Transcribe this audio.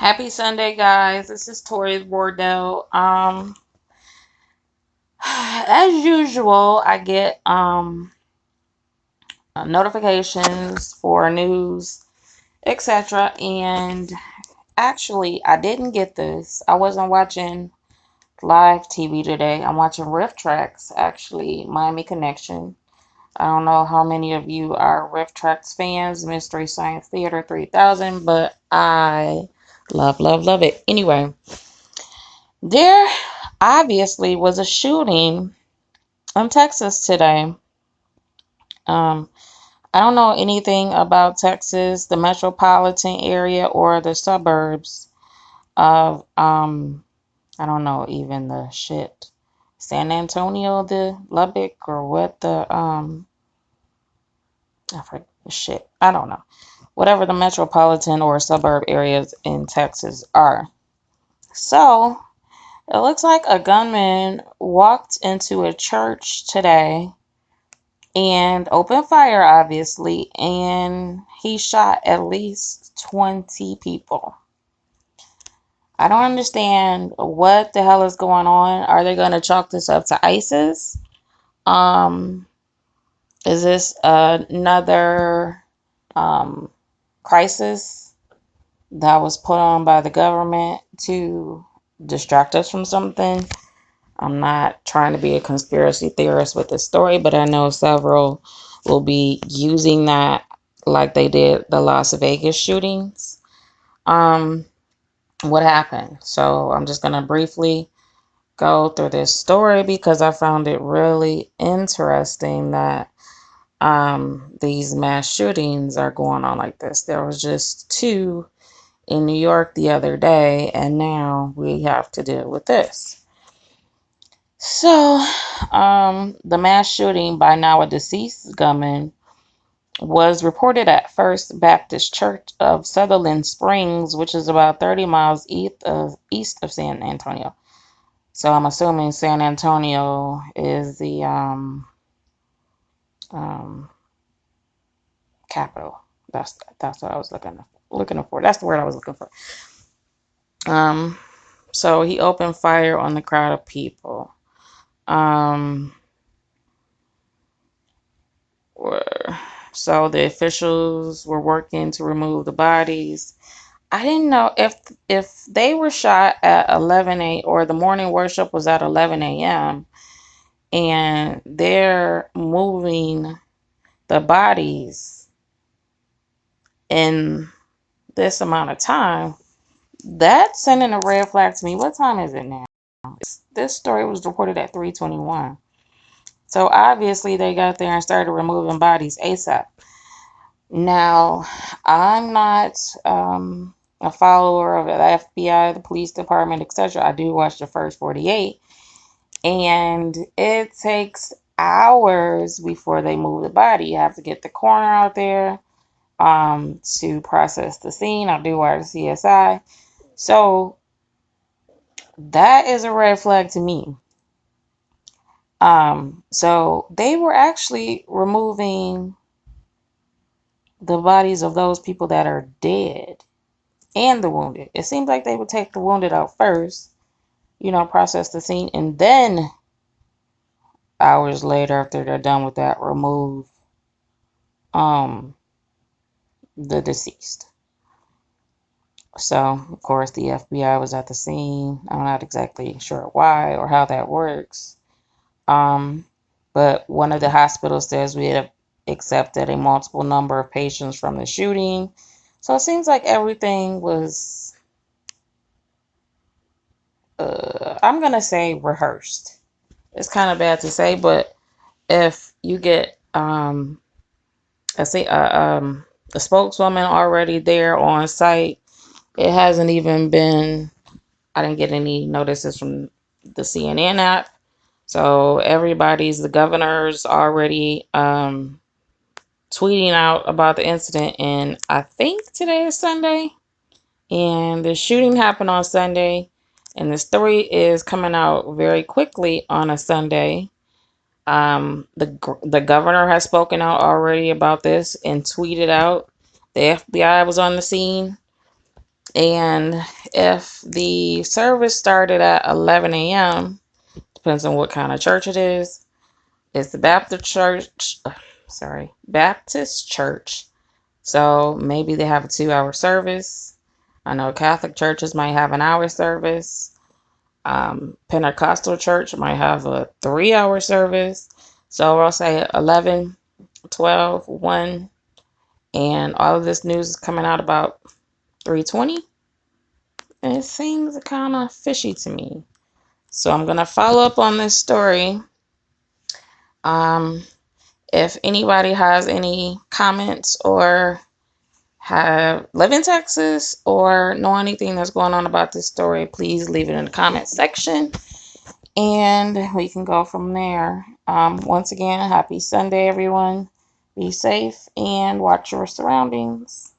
Happy Sunday, guys. This is Tori Wardell. As usual, I get notifications for news, etc. And actually, I didn't get this. I wasn't watching live TV today. I'm watching Riff Tracks, actually, Miami Connection. I don't know how many of you are Riff Tracks fans, Mystery Science Theater 3000, but I love it. Anyway, there obviously was a shooting in Texas today. Um, I don't know anything about Texas, the metropolitan area, or the suburbs of, I don't know even the shit. San Antonio, the Lubbock, or what I forget the shit. I don't know. Whatever the metropolitan or suburb areas in Texas are. So, it looks like a gunman walked into a church today and opened fire, obviously, and he shot at least 20 people. I don't understand what the hell is going on. Are they going to chalk this up to ISIS? Um, is this another crisis that was put on by the government to distract us from something? I'm not trying to be a conspiracy theorist with this story, but I know several will be using that like they did the Las Vegas shootings. Um, what happened? So I'm just gonna briefly go through this story because I found it really interesting that these mass shootings are going on like this. There was just two in New York the other day, and now we have to deal with this. So, the mass shooting by now a deceased gunman was reported at First Baptist Church of Sutherland Springs, which is about 30 miles east of San Antonio. So I'm assuming San Antonio is the um, capital. That's what I was looking for. That's the word I was looking for. Um, so he opened fire on the crowd of people. Um, So the officials were working to remove the bodies. I didn't know if they were shot at 11 a or the morning worship was at 11 a.m. and they're moving the bodies in this amount of time. That's sending a red flag to me. What time is it now? This story was reported at 3:21. So obviously they got there and started removing bodies ASAP. Now, I'm not a follower of the FBI, the police department, etc. I do watch the first 48, and it takes hours before they move the body. You have to get the coroner out there to process the scene. I do watch CSI. So that is a red flag to me. So they were actually removing the bodies of those people that are dead and the wounded. It seems like they would take the wounded out first, process the scene, and then hours later, after they're done with that, remove um the deceased. So, of course, the FBI was at the scene. I'm not exactly sure why or how that works. Um, but one of the hospitals says we have accepted a multiple number of patients from the shooting. So it seems like everything was, I'm going to say rehearsed. It's kind of bad to say, but if you get I see a spokeswoman already there on site, it hasn't even been. I didn't get any notices from the CNN app, so the governors already tweeting out about the incident, and I think today is Sunday, and the shooting happened on Sunday, and the story is coming out very quickly on a Sunday. The governor has spoken out already about this and tweeted out. The FBI was on the scene. And if the service started at 11 a.m., depends on what kind of church it is. It's the Baptist church. So maybe they have a 2-hour service. I know Catholic churches might have an hour service. Pentecostal church might have a 3-hour service. So I'll say 11, 12, 1, and all of this news is coming out about 3:20. And it seems kind of fishy to me. So I'm going to follow up on this story. If anybody has any comments or live in Texas or know anything that's going on about this story, please leave it in the comment section and we can go from there. Once again, happy Sunday, everyone. Be safe and watch your surroundings.